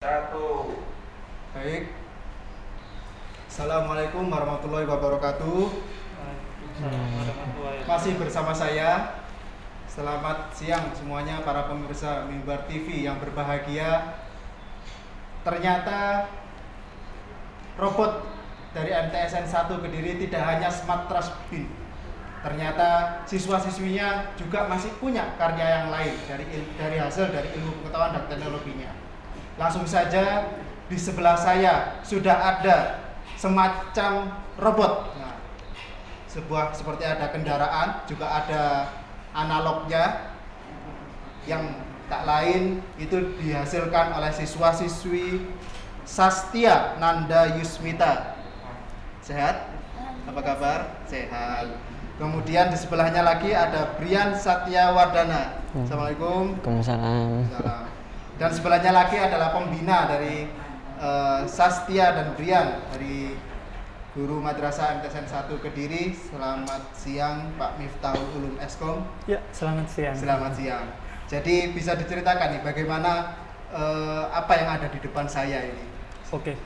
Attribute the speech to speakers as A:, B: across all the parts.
A: Satu.
B: Baik. Assalamualaikum warahmatullahi wabarakatuh. Masih bersama saya. Selamat siang semuanya para pemirsa Mimbar TV yang berbahagia. Ternyata robot dari MTSN 1 Kediri tidak hanya smart trash bin. Ternyata siswa-siswinya juga masih punya karya yang lain dari hasil dari ilmu pengetahuan dan teknologinya. Langsung saja di sebelah saya sudah ada semacam robot. Nah, seperti ada kendaraan, juga ada analognya yang tak lain itu dihasilkan oleh siswa-siswi Sastia Nanda Yusmita. Sehat? Apa kabar? Sehat. Kemudian di sebelahnya lagi ada Brian Satya Wardana. Assalamualaikum.
C: Waalaikumsalam.
B: Salam. Dan sebelahnya lagi adalah pembina dari Sastia dan Brian dari Guru Madrasah MTSN 1 Kediri. Selamat siang Pak Miftahul Ulum Eskom.
D: Ya, selamat siang.
B: Selamat siang. Jadi bisa diceritakan nih bagaimana apa yang ada di depan saya ini.
D: Oke.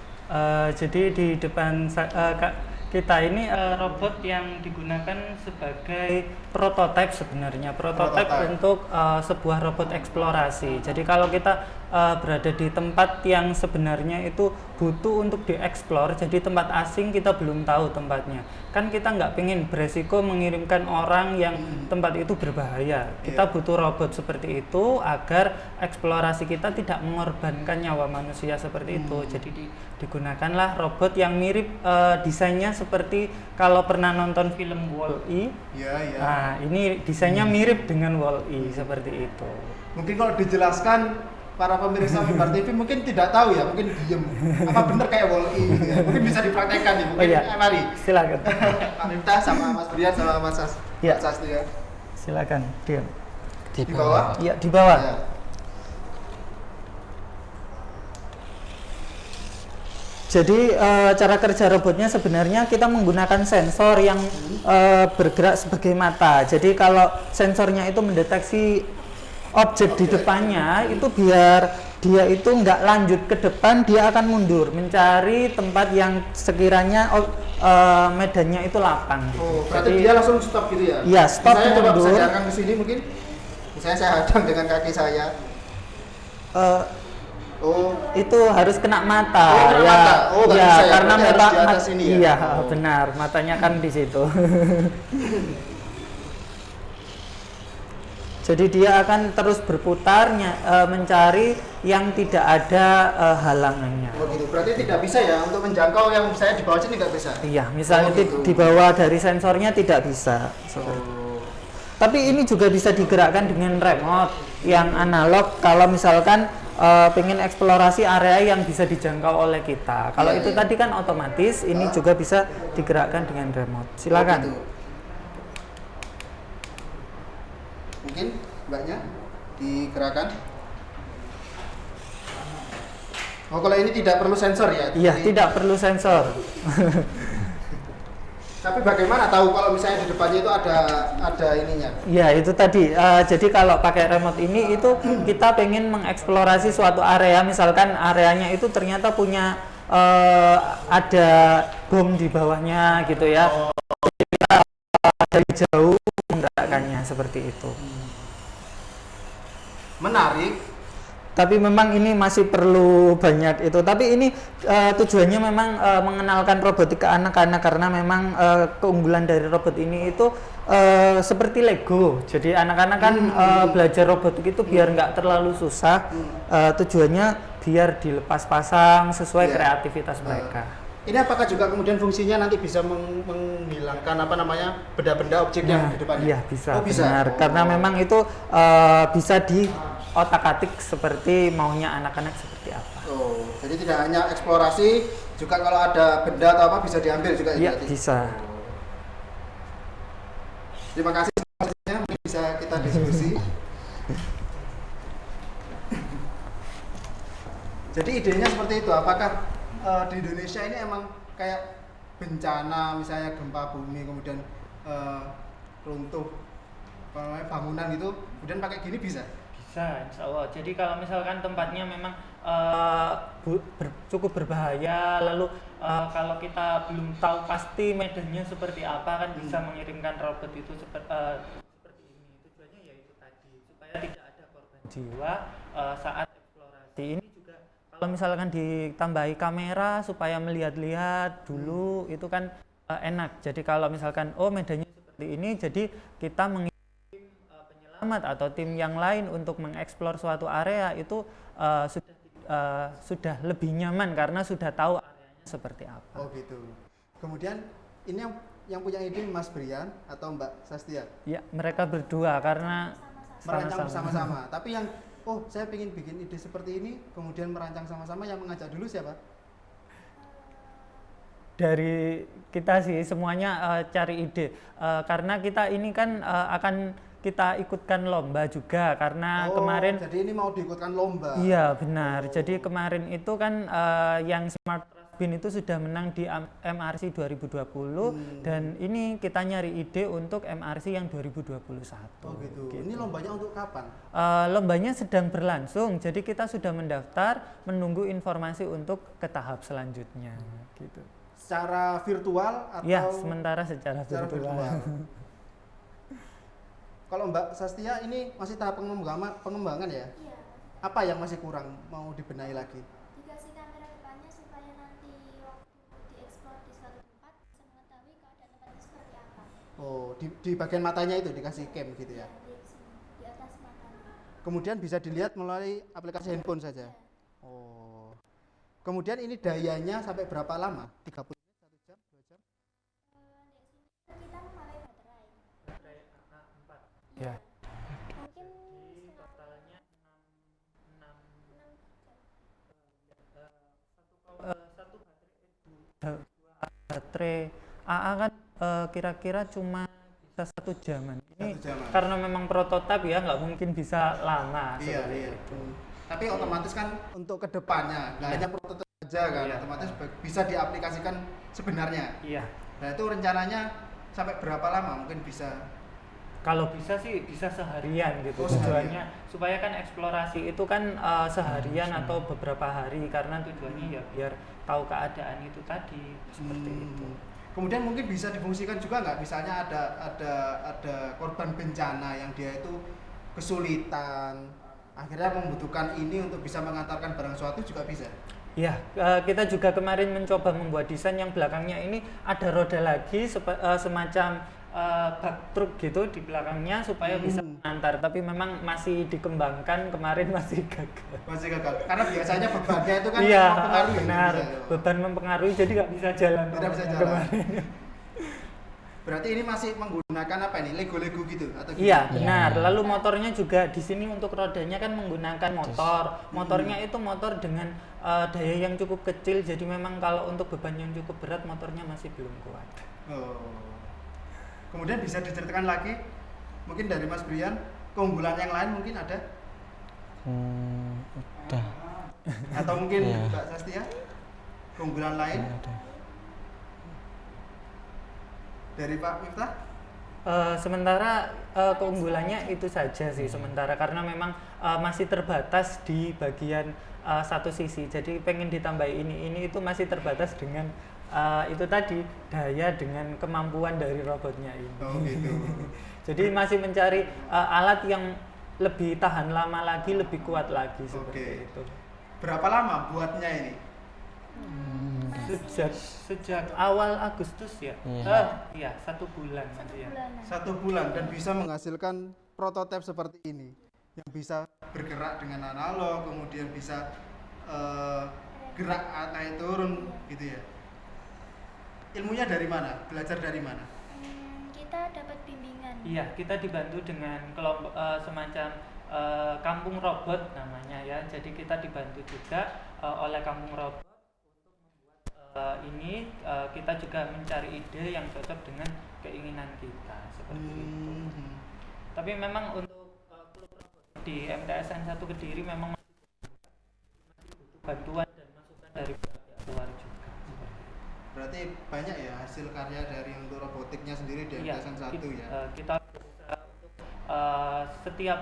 D: Jadi di depan kita ini robot yang digunakan sebagai prototipe sebenarnya. Prototipe untuk sebuah robot eksplorasi. Jadi kalau kita berada di tempat yang sebenarnya itu butuh untuk dieksplor, jadi tempat asing kita belum tahu tempatnya. Kan kita nggak pengen beresiko mengirimkan orang yang tempat itu berbahaya. Kita butuh robot seperti itu agar eksplorasi kita tidak mengorbankan nyawa manusia seperti itu. Jadi digunakanlah robot yang mirip desainnya seperti kalau pernah nonton film Wall-E. Nah, ini desainnya mirip dengan Wall-E seperti itu.
B: Mungkin kalau dijelaskan para pemirsa Mimbar TV mungkin tidak tahu ya, mungkin diem. Apa bener kayak Wall-E gitu ya? Mungkin bisa dipraktekkan nih, mungkin. Mari.
D: Silakan.
B: Pak Miftah sama Mas Brian sama Mas Sastia.
D: Silakan, diam.
B: Di bawah?
D: Iya, di bawah.
B: Ya.
D: Jadi cara kerja robotnya sebenarnya kita menggunakan sensor yang bergerak sebagai mata. Jadi kalau sensornya itu mendeteksi objek di depannya, itu biar dia itu nggak lanjut ke depan, dia akan mundur mencari tempat yang sekiranya medannya itu lapang.
B: Oh, berarti dia langsung stop gitu ya?
D: Iya, stop,
B: saya coba
D: mundur.
B: saya ke sini mungkin. Misalnya saya hadang dengan kaki saya.
D: Itu harus kena mata.
B: Kena mata.
D: Ya,
B: bisa ya,
D: karena
B: mata di atas ini ya.
D: Iya, benar. Matanya kan di situ. Jadi dia akan terus berputar mencari yang tidak ada halangannya.
B: Oh gitu. Berarti tidak bisa ya untuk menjangkau yang saya di bawah sini nggak bisa.
D: Iya, misalnya
B: gitu.
D: di bawah dari sensornya tidak bisa. Tapi ini juga bisa digerakkan dengan remote yang analog kalau misalkan pengen eksplorasi area yang bisa dijangkau oleh kita. Kalau itu tadi kan otomatis, ini juga bisa digerakkan dengan remote. Silakan.
B: Gitu. Mungkin mbaknya digerakkan. Oh, kalau ini tidak perlu sensor ya?
D: Iya, tidak perlu sensor.
B: Tapi bagaimana tahu kalau misalnya di depannya itu ada ininya?
D: Ya, itu tadi. Jadi kalau pakai remote ini itu kita pengen mengeksplorasi suatu area, misalkan areanya itu ternyata punya ada bom di bawahnya gitu ya. Jadi kita dari jauh menggerakkannya seperti itu.
B: Menarik.
D: Tapi memang ini masih perlu banyak itu. Tapi ini tujuannya memang mengenalkan robotik ke anak-anak karena memang keunggulan dari robot ini itu seperti Lego. Jadi anak-anak kan belajar robotik itu biar nggak terlalu susah. Tujuannya biar dilepas pasang sesuai kreativitas mereka.
B: Ini apakah juga kemudian fungsinya nanti bisa menghilangkan benda-benda objek yang di depannya?
D: Iya, bisa.
B: Oh, bisa.
D: Benar. Karena memang itu bisa di otak-atik seperti maunya anak-anak seperti apa.
B: Oh, jadi tidak hanya eksplorasi, juga kalau ada benda atau apa bisa diambil juga.
D: Iya, bisa.
B: Terima kasih semuanya, mungkin bisa kita diskusi. Jadi idenya seperti itu. Apakah di Indonesia ini emang kayak bencana, misalnya gempa bumi, kemudian runtuh bangunan gitu, kemudian pakai gini bisa?
D: Bisa, insya Allah. Jadi kalau misalkan tempatnya memang cukup berbahaya. Lalu kalau kita belum tahu pasti medannya seperti apa kan bisa mengirimkan robot itu seperti ini. Tujuannya yaitu tadi supaya tidak ada korban jiwa saat eksplorasi. Ini juga kalau misalkan ditambahi kamera supaya melihat-lihat dulu itu kan enak. Jadi kalau misalkan medannya seperti ini, jadi kita mengirim penyelamat atau tim yang lain untuk mengeksplor suatu area itu sudah lebih nyaman karena sudah tahu areanya seperti apa.
B: Oh gitu. Kemudian ini yang punya ide Mas Brian atau Mbak Sastia?
D: Ya, mereka berdua karena
B: merancang bersama-sama. Tapi yang saya ingin bikin ide seperti ini, kemudian merancang sama-sama, yang mengajak dulu siapa?
D: Dari kita sih semuanya cari ide karena kita ini kan akan kita ikutkan lomba juga karena kemarin.
B: Jadi ini mau diikutkan lomba.
D: Iya benar. Jadi kemarin itu kan yang Smart Bin itu sudah menang di MRC 2020 dan ini kita nyari ide untuk MRC yang 2021.
B: Oh gitu. Ini lombanya untuk kapan?
D: Lombanya sedang berlangsung. Jadi kita sudah mendaftar, menunggu informasi untuk ke tahap selanjutnya. Gitu.
B: Secara virtual atau?
D: Ya, sementara secara virtual.
B: Kalau Mbak Sastia ini masih tahap pengembangan ya?
A: Iya.
B: Apa yang masih kurang, mau dibenahi lagi?
A: Dikasih kamera depannya supaya nanti waktu dieksplor di suatu tempat bisa mengetahui keadaan tempat itu seperti apa.
B: Oh, di bagian matanya itu dikasih cam gitu ya?
A: Di sini, di atas matanya.
B: Kemudian bisa dilihat melalui aplikasi handphone saja?
A: Iya.
B: Oh. Kemudian ini dayanya sampai berapa lama? 30 menit, 1 jam, 2 jam?
A: Di sini kita memakai baterai.
D: Baterai AA4.
A: Iya.
D: Ya.
A: Mungkin
D: Totalnya 6
A: 6
D: satu baterai AA kan kira-kira cuma bisa 1 jaman. Ini
B: 1 jaman.
D: karena memang prototipe ya nggak mungkin bisa lama.
B: Iya, iya. Tapi otomatis kan untuk kedepannya, nggak hanya prototipe saja kan,
D: Iya.
B: otomatis bisa diaplikasikan sebenarnya.
D: Iya.
B: Nah itu rencananya sampai berapa lama mungkin bisa?
D: Kalau bisa sih bisa seharian gitu.
B: Oh, seharian.
D: Tujuannya supaya kan eksplorasi itu kan seharian atau beberapa hari karena tujuannya ya biar tahu keadaan itu tadi seperti itu.
B: Kemudian mungkin bisa difungsikan juga nggak, misalnya ada korban bencana yang dia itu kesulitan, akhirnya membutuhkan ini untuk bisa mengantarkan barang suatu juga bisa.
D: Ya, kita juga kemarin mencoba membuat desain yang belakangnya ini ada roda lagi semacam bak truk gitu di belakangnya supaya bisa mengantar, tapi memang masih dikembangkan, kemarin masih gagal.
B: Masih gagal karena biasanya bebannya itu kan
D: Iya,
B: mempengaruhi.
D: benar.
B: Bisa.
D: Beban mempengaruhi jadi nggak bisa jalan.
B: Tidak bisa jalan.
D: Kemarin.
B: Berarti ini masih menggunakan apa ini? Lego-lego gitu atau gimana?
D: Iya, benar. Lalu motornya juga di sini untuk rodanya kan menggunakan motor. Motornya itu motor dengan daya yang cukup kecil, jadi memang kalau untuk beban yang cukup berat motornya masih belum kuat.
B: Oh. Kemudian bisa diceritakan lagi mungkin dari Mas Brian, keunggulan yang lain mungkin ada?
C: Udah.
B: Atau mungkin
C: Iya.
B: Mbak Sastia, keunggulan lain
C: Ada.
B: dari Pak Miftah?
D: Sementara keunggulannya itu saja sih sementara karena memang masih terbatas di bagian satu sisi. Jadi pengen ditambah ini itu masih terbatas dengan itu tadi daya dengan kemampuan dari robotnya ini.
B: Oh gitu.
D: Jadi masih mencari alat yang lebih tahan lama lagi, lebih kuat lagi
B: Oke.
D: seperti itu.
B: Berapa lama buatnya ini?
D: Sejak awal Agustus ya.
C: Iya.
D: Iya, 1 bulan nanti ya.
B: 1 bulan dan bisa menghasilkan prototipe seperti ini yang bisa bergerak dengan analog, kemudian bisa gerak naik turun gitu ya. Ilmunya dari mana? Belajar dari mana?
A: Kita dapat bimbingan.
D: Iya, kita dibantu dengan kelompok semacam kampung robot namanya ya. Jadi kita dibantu juga oleh kampung robot untuk membuat ini. Kita juga mencari ide yang cocok dengan keinginan kita seperti itu. Tapi memang untuk klub robot di MTSN 1 Kediri memang masih butuh bantuan dan masukan dari pihak luar juga.
B: Berarti banyak ya hasil karya dari untuk robotiknya sendiri di
D: Iya,
B: MTSN 1 ya.
D: Kita berusaha untuk setiap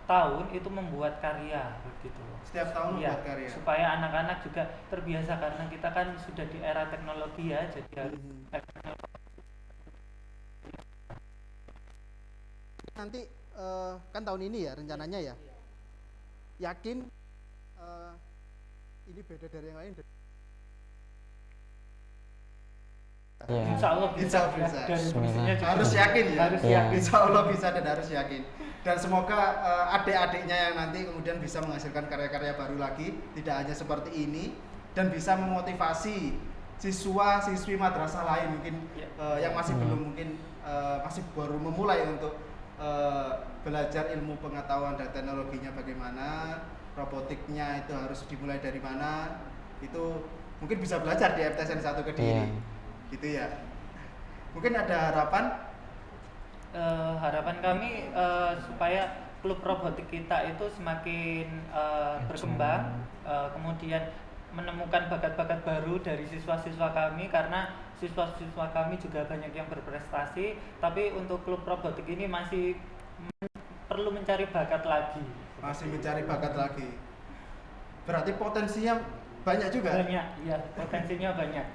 D: tahun itu membuat karya begitu.
B: Setiap tahun
D: Iya,
B: membuat karya.
D: supaya anak-anak juga terbiasa karena kita kan sudah di era teknologi ya, jadi harus
B: Nanti kan tahun ini ya rencananya ya. Yakin ini beda dari yang lain?
C: Ya.
D: Insya Allah bisa,
B: Insya Allah bisa.
D: Dan fungsinya juga
B: Harus yakin ya.
D: harus
C: Iya.
D: yakin.
B: Insya Allah bisa dan harus yakin. Dan semoga adik-adiknya yang nanti kemudian bisa menghasilkan karya-karya baru lagi, tidak hanya seperti ini, dan bisa memotivasi siswa-siswi madrasah lain mungkin yang masih belum mungkin masih baru memulai untuk belajar ilmu pengetahuan dan teknologinya bagaimana, robotiknya itu harus dimulai dari mana, itu mungkin bisa belajar di MTSN 1 Kediri. Gitu ya. Mungkin ada harapan
D: Harapan kami supaya klub robotik kita itu semakin berkembang, kemudian menemukan bakat-bakat baru dari siswa-siswa kami, karena siswa-siswa kami juga banyak yang berprestasi, tapi untuk klub robotik ini masih perlu mencari bakat lagi.
B: masih mencari bakat lagi. Berarti potensinya banyak juga.
D: Banyak, ya, potensinya banyak.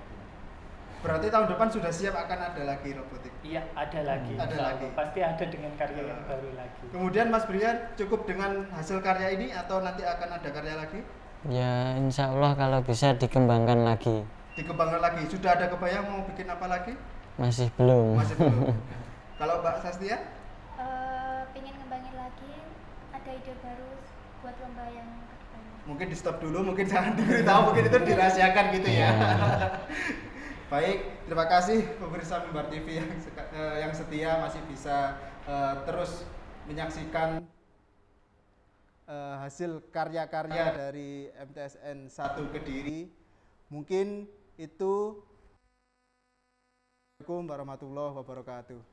B: Berarti tahun depan sudah siap akan ada lagi robotik.
D: Iya, ada lagi.
B: Ada
D: Insya
B: lagi.
D: Allah. Pasti ada dengan karya yang baru lagi.
B: Kemudian Mas Brian cukup dengan hasil karya ini atau nanti akan ada karya lagi?
C: Ya insya Allah kalau bisa dikembangkan lagi.
B: Dikembangkan lagi. Sudah ada kebayang mau bikin apa lagi?
C: Masih belum.
B: Masih belum. Kalau Mbak Sastia?
A: Pengen ngembangin lagi, ada ide baru buat lomba yang kedepannya.
B: Mungkin di stop dulu, mungkin jangan diberitahu, mungkin itu dirahasiakan gitu ya. Baik, terima kasih pemirsa Mimbar TV yang setia masih bisa terus menyaksikan hasil karya-karya dari MTSN 1 Kediri. Mungkin itu. Assalamualaikum warahmatullahi wabarakatuh.